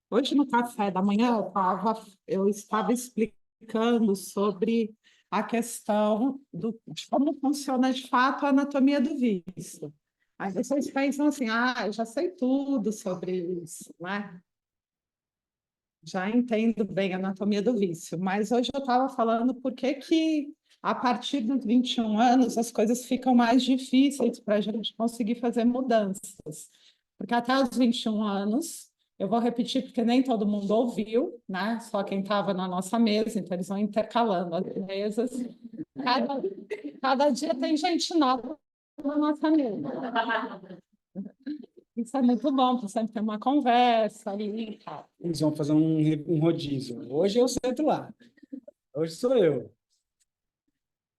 Hoje, no café da manhã, eu estava explicando sobre a questão de como funciona de fato a anatomia do vício. Aí vocês pensam assim, eu já sei tudo sobre isso, né? Já entendo bem a anatomia do vício, mas hoje eu estava falando por que a partir dos 21 anos as coisas ficam mais difíceis para a gente conseguir fazer mudanças. Porque até os 21 anos, eu vou repetir porque nem todo mundo ouviu, né? Só quem estava na nossa mesa, então eles vão intercalando as mesas. Cada, cada dia tem gente nova na nossa mesa. Isso é muito bom, para sempre ter uma conversa ali, cara. Eles vão fazer um rodízio. Hoje eu sento lá. Hoje sou eu.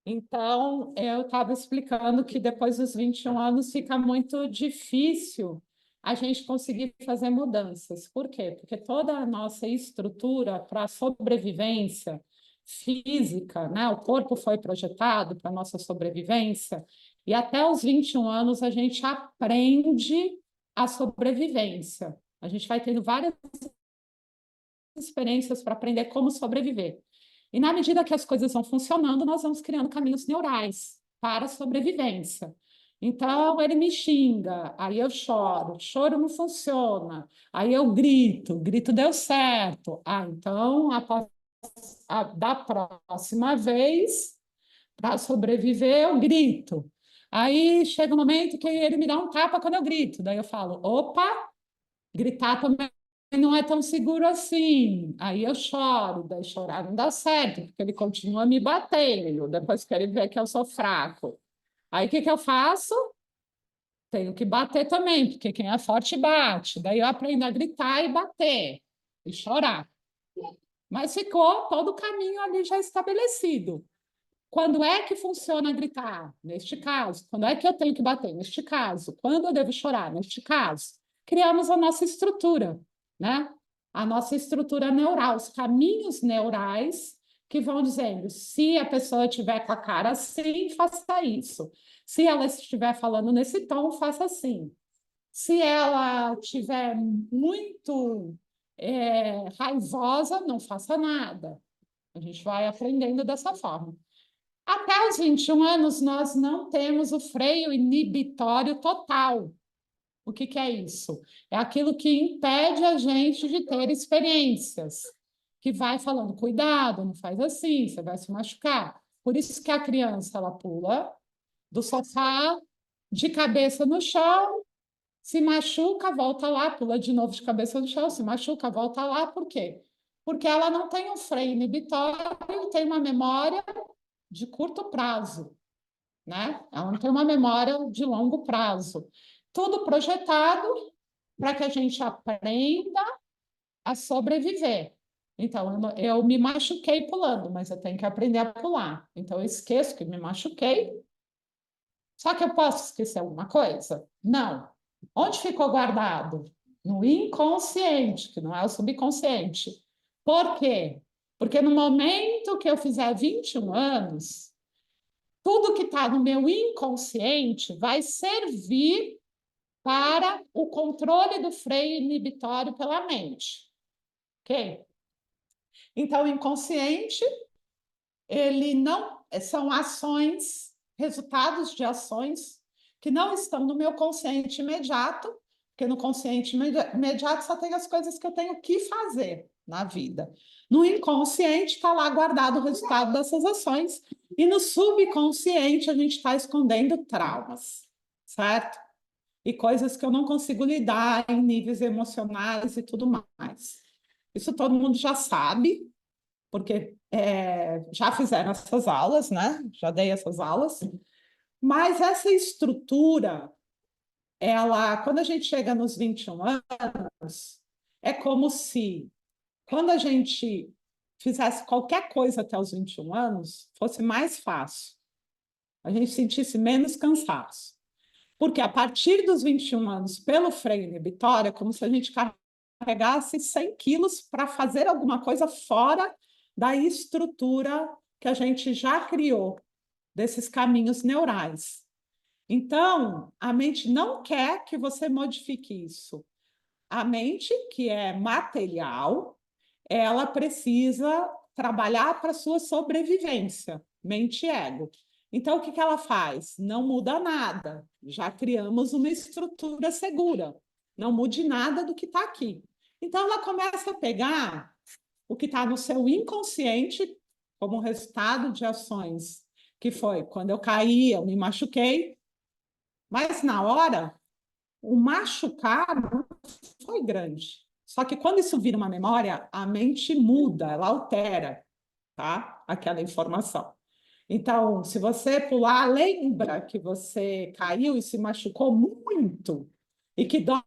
Então, eu estava explicando que depois dos 21 anos fica muito difícil a gente conseguir fazer mudanças. Por quê? Porque toda a nossa estrutura para sobrevivência física, né? O corpo foi projetado para a nossa sobrevivência, e até os 21 anos a gente aprende a sobrevivência. A gente vai tendo várias experiências para aprender como sobreviver. E na medida que as coisas vão funcionando, nós vamos criando caminhos neurais para a sobrevivência. Então, ele me xinga, aí eu choro, choro não funciona, aí eu grito, grito deu certo. Então, da próxima vez, para sobreviver, eu grito. Aí chega um momento que ele me dá um tapa quando eu grito, daí eu falo, opa, gritar também não é tão seguro assim. Aí eu choro, daí chorar não dá certo, porque ele continua me batendo, depois que ele vê que eu sou fraco. Aí o que eu faço? Tenho que bater também, porque quem é forte bate. Daí eu aprendo a gritar e bater, e chorar. Mas ficou todo o caminho ali já estabelecido. Quando é que funciona gritar? Neste caso. Quando é que eu tenho que bater? Neste caso. Quando eu devo chorar? Neste caso. Criamos a nossa estrutura, né? A nossa estrutura neural, os caminhos neurais que vão dizendo: se a pessoa estiver com a cara assim, faça isso. Se ela estiver falando nesse tom, faça assim. Se ela estiver muito raivosa, não faça nada. A gente vai aprendendo dessa forma. Até os 21 anos, nós não temos o freio inibitório total. O que é isso? É aquilo que impede a gente de ter experiências, que vai falando, cuidado, não faz assim, você vai se machucar. Por isso que a criança, ela pula do sofá, de cabeça no chão, se machuca, volta lá, pula de novo de cabeça no chão, se machuca, volta lá. Por quê? Porque ela não tem um freio inibitório, tem uma memória de curto prazo, né? Ela não tem uma memória de longo prazo. Tudo projetado para que a gente aprenda a sobreviver. Então, eu me machuquei pulando, mas eu tenho que aprender a pular. Então, eu esqueço que me machuquei. Só que eu posso esquecer alguma coisa? Não. Onde ficou guardado? No inconsciente, que não é o subconsciente. Por quê? Porque no momento que eu fizer 21 anos, tudo que está no meu inconsciente vai servir para o controle do freio inibitório pela mente. Ok? Então, o inconsciente, ele não são ações, resultados de ações que não estão no meu consciente imediato, porque no consciente imediato só tem as coisas que eu tenho que fazer na vida. No inconsciente está lá guardado o resultado dessas ações, e no subconsciente a gente está escondendo traumas, certo? E coisas que eu não consigo lidar em níveis emocionais e tudo mais. Isso todo mundo já sabe, porque já fizeram essas aulas, né? Já dei essas aulas. Mas essa estrutura, ela, quando a gente chega nos 21 anos, é como se, quando a gente fizesse qualquer coisa até os 21 anos, fosse mais fácil. A gente sentisse menos cansaço. Porque a partir dos 21 anos, pelo freio inibitório, é como se a gente carregasse 100 quilos para fazer alguma coisa fora da estrutura que a gente já criou, desses caminhos neurais. Então, a mente não quer que você modifique isso. a mente, que é material, ela precisa trabalhar para a sua sobrevivência, mente e ego. Então, o que ela faz? Não muda nada. Já criamos uma estrutura segura. Não mude nada do que está aqui. Então, ela começa a pegar o que está no seu inconsciente como resultado de ações, que foi quando eu caí, eu me machuquei, mas na hora, o machucar não foi grande. Só que quando isso vira uma memória, a mente muda, ela altera, tá? Aquela informação. Então, se você pular, lembra que você caiu e se machucou muito e que dói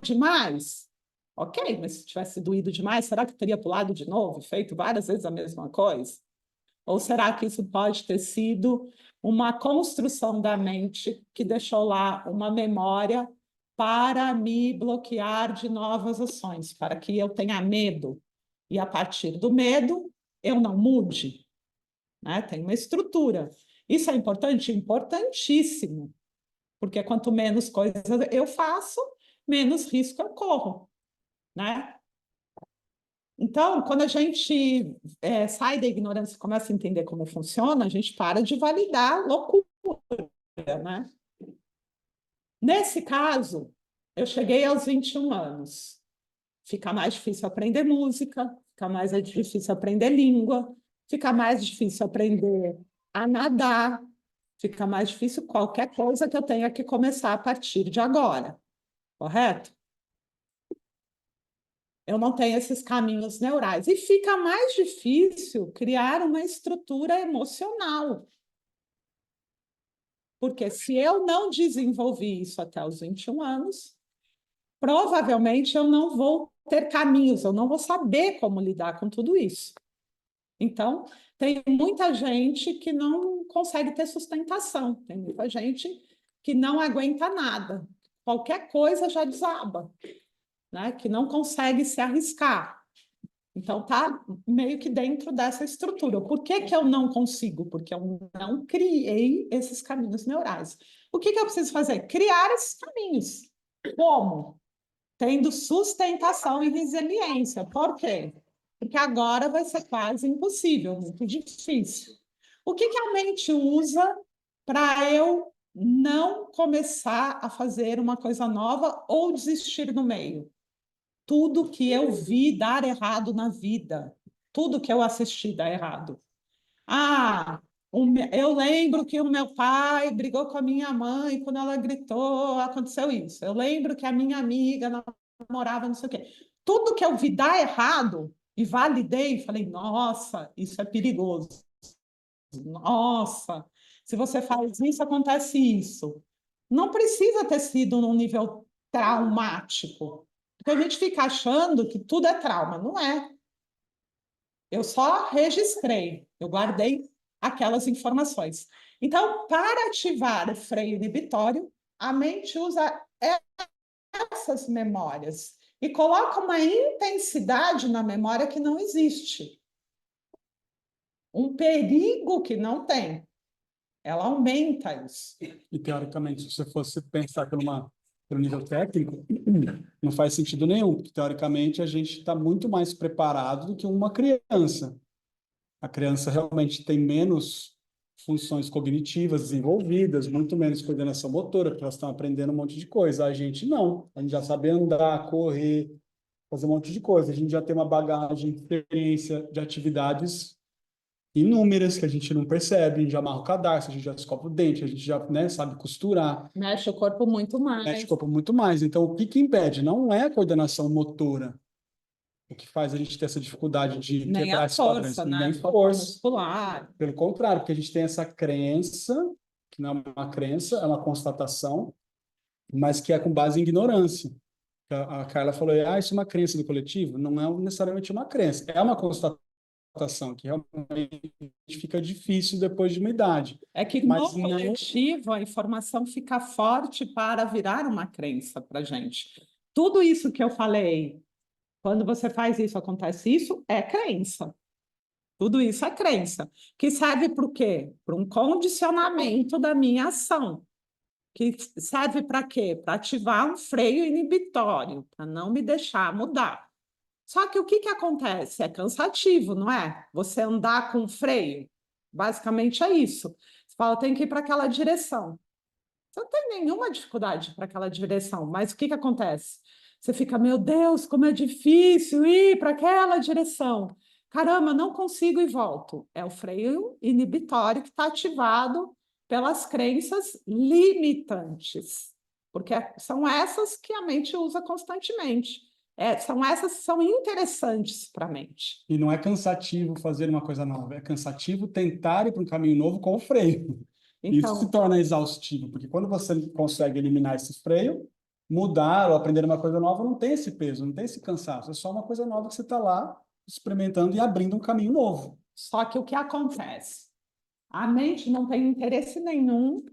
demais? Ok, mas se tivesse doído demais, será que teria pulado de novo, feito várias vezes a mesma coisa? Ou será que isso pode ter sido uma construção da mente que deixou lá uma memória para me bloquear de novas ações, para que eu tenha medo e, a partir do medo, eu não mude? Né? Tem uma estrutura. Isso é importante? Importantíssimo, porque quanto menos coisas eu faço, menos risco eu corro. Né? Então, quando a gente sai da ignorância e começa a entender como funciona, a gente para de validar loucura, né? Nesse caso, eu cheguei aos 21 anos. Fica mais difícil aprender música, fica mais difícil aprender língua, fica mais difícil aprender a nadar, fica mais difícil qualquer coisa que eu tenha que começar a partir de agora, correto? Eu não tenho esses caminhos neurais. E fica mais difícil criar uma estrutura emocional. Porque se eu não desenvolvi isso até os 21 anos, provavelmente eu não vou ter caminhos, eu não vou saber como lidar com tudo isso. Então, tem muita gente que não consegue ter sustentação, tem muita gente que não aguenta nada, qualquer coisa já desaba, né? Que não consegue se arriscar. Então, tá meio que dentro dessa estrutura. Por que que eu não consigo? Porque eu não criei esses caminhos neurais. O que que eu preciso fazer? Criar esses caminhos. Como? Tendo sustentação e resiliência. Por quê? Porque agora vai ser quase impossível, muito difícil. O que que a mente usa para eu não começar a fazer uma coisa nova ou desistir no meio? Tudo que eu vi dar errado na vida, tudo que eu assisti dar errado. Ah, eu lembro que o meu pai brigou com a minha mãe quando ela gritou, aconteceu isso. Eu lembro que a minha amiga namorava, não sei o quê. Tudo que eu vi dar errado e validei, falei, nossa, isso é perigoso. Nossa, se você faz isso, acontece isso. Não precisa ter sido num nível traumático, porque a gente fica achando que tudo é trauma. Não é. Eu só registrei, eu guardei aquelas informações. Então, para ativar o freio inibitório, a mente usa essas memórias e coloca uma intensidade na memória que não existe. Um perigo que não tem. Ela aumenta isso. E, teoricamente, se você fosse pensar pelo nível técnico, não faz sentido nenhum, porque, teoricamente, a gente está muito mais preparado do que uma criança. A criança realmente tem menos funções cognitivas desenvolvidas, muito menos coordenação motora, porque elas estão aprendendo um monte de coisa. A gente não. A gente já sabe andar, correr, fazer um monte de coisa. A gente já tem uma bagagem de experiência de atividades inúmeras que a gente não percebe, a gente já amarra o cadarço, a gente já escova o dente, a gente já, né, sabe costurar, Mexe o corpo muito mais. mexe o corpo muito mais. Então, o que que impede? Não é a coordenação motora o que faz a gente ter essa dificuldade de Nem quebrar a esses padrões, força, né? nem Força força. muscular. Pelo contrário, porque a gente tem essa crença, que não é uma crença, é uma constatação, mas que é com base em ignorância. A Carla falou, ah, isso é uma crença do coletivo? Não é necessariamente uma crença, é uma constatação que realmente fica difícil depois de uma idade. É que no Mas não... coletivo a informação fica forte para virar uma crença para a gente. Tudo isso que eu falei, quando você faz isso, acontece isso, é crença. Tudo isso é crença. Que serve para o quê? Para um condicionamento da minha ação. que serve para quê? Para ativar um freio inibitório, para não me deixar mudar. Só que o que acontece? É cansativo, não é? Você andar com freio. Basicamente é isso. Você fala, tem que ir para aquela direção. Você não tem nenhuma dificuldade para aquela direção, mas o que acontece? Você fica, meu Deus, como é difícil ir para aquela direção. Caramba, não consigo e volto. É o freio inibitório que está ativado pelas crenças limitantes, porque são essas que a mente usa constantemente. São essas que são interessantes para a mente. E não é cansativo fazer uma coisa nova, é cansativo tentar ir para um caminho novo com o freio. Isso se Então, torna exaustivo, porque quando você consegue eliminar esse freio, mudar ou aprender uma coisa nova não tem esse peso, não tem esse cansaço. É só uma coisa nova que você está lá experimentando e abrindo um caminho novo. só que o que acontece? A mente não tem interesse nenhum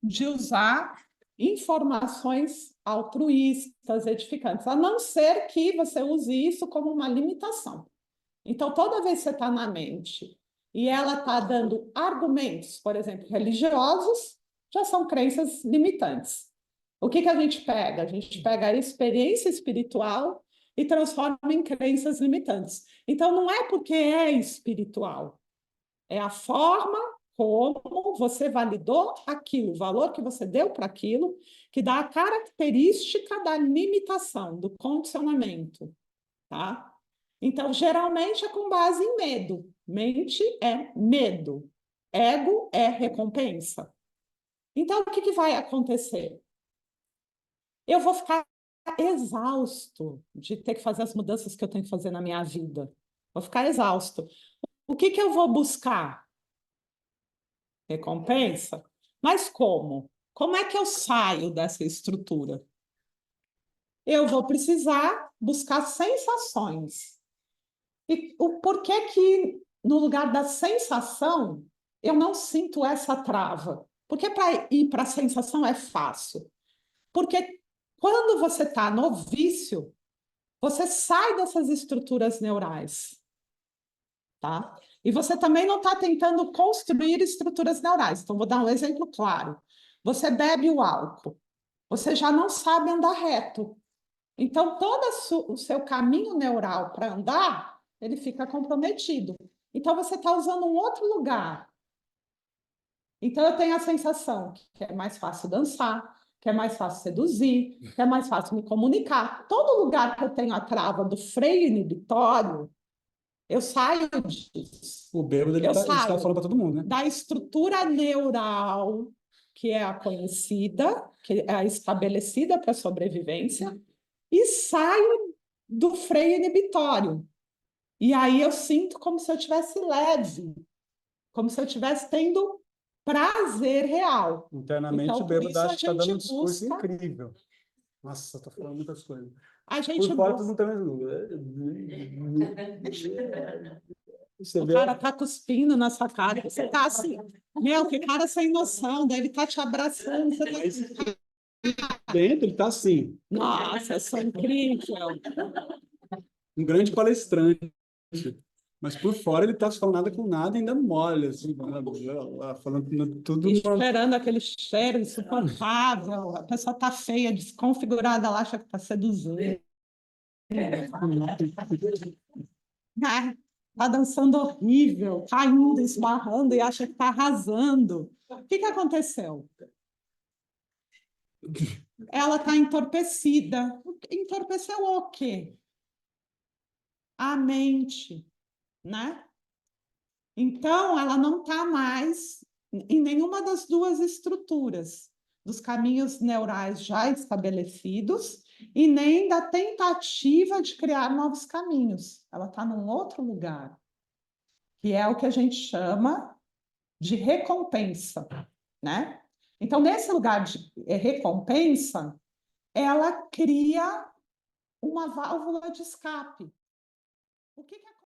de usar informações altruístas, edificantes, a não ser que você use isso como uma limitação. Então, toda vez que você está na mente e ela está dando argumentos, por exemplo, religiosos, já são crenças limitantes. O que a gente pega? A gente pega a experiência espiritual e transforma em crenças limitantes. Então, não é porque é espiritual, é a forma como você validou aquilo, o valor que você deu para aquilo, que dá a característica da limitação, do condicionamento, tá? Então, geralmente é com base em medo. Mente é medo. Ego é recompensa. Então, o que vai acontecer? Eu vou ficar exausto de ter que fazer as mudanças que eu tenho que fazer na minha vida. Vou ficar exausto. O que eu vou buscar? Recompensa? Mas como? Como é que eu saio dessa estrutura? Eu vou precisar buscar sensações. E o porquê que, no lugar da sensação, eu não sinto essa trava? Porque para ir para a sensação é fácil. Porque quando você está no vício, você sai dessas estruturas neurais, tá? E você também não está tentando construir estruturas neurais. Então, vou dar um exemplo claro. Você bebe o álcool, você já não sabe andar reto. Então, todo o seu caminho neural para andar, ele fica comprometido. Então, você está usando um outro lugar. Então, eu tenho a sensação que é mais fácil dançar, que é mais fácil seduzir, que é mais fácil me comunicar. Todo lugar que eu tenho a trava do freio inibitório, eu saio disso. O bêbado, ele Eu está saio falando para todo mundo, né? da estrutura neural, que é a conhecida, que é a estabelecida para a sobrevivência, e saio do freio inibitório. E aí eu sinto como se eu estivesse leve, como se eu estivesse tendo prazer real. Internamente, Então, o por bêbado isso acha a que está dando um gente discurso busca, incrível. Nossa, estou falando muitas coisas. a Por gente fora, todo busca. mundo Você O vê cara tá cuspindo na sua cara, você tá assim, meu, que cara sem noção, daí ele tá te abraçando, você tá assim, dentro, ele está assim, nossa, eu sou incrível. um grande palestrante. Mas por fora ele está falando nada com nada e ainda mole, assim, falando tudo. Esperando aquele cheiro insuportável, a pessoa tá feia, desconfigurada, ela acha que tá seduzindo. Tá dançando horrível, caindo, esbarrando e acha que tá arrasando. O que aconteceu? Ela tá entorpecida. Entorpeceu o quê? A mente, né? Então, ela não está mais em nenhuma das duas estruturas, dos caminhos neurais já estabelecidos e nem da tentativa de criar novos caminhos. Ela está num outro lugar, que é o que a gente chama de recompensa, né? Então, nesse lugar de recompensa, ela cria uma válvula de escape. O que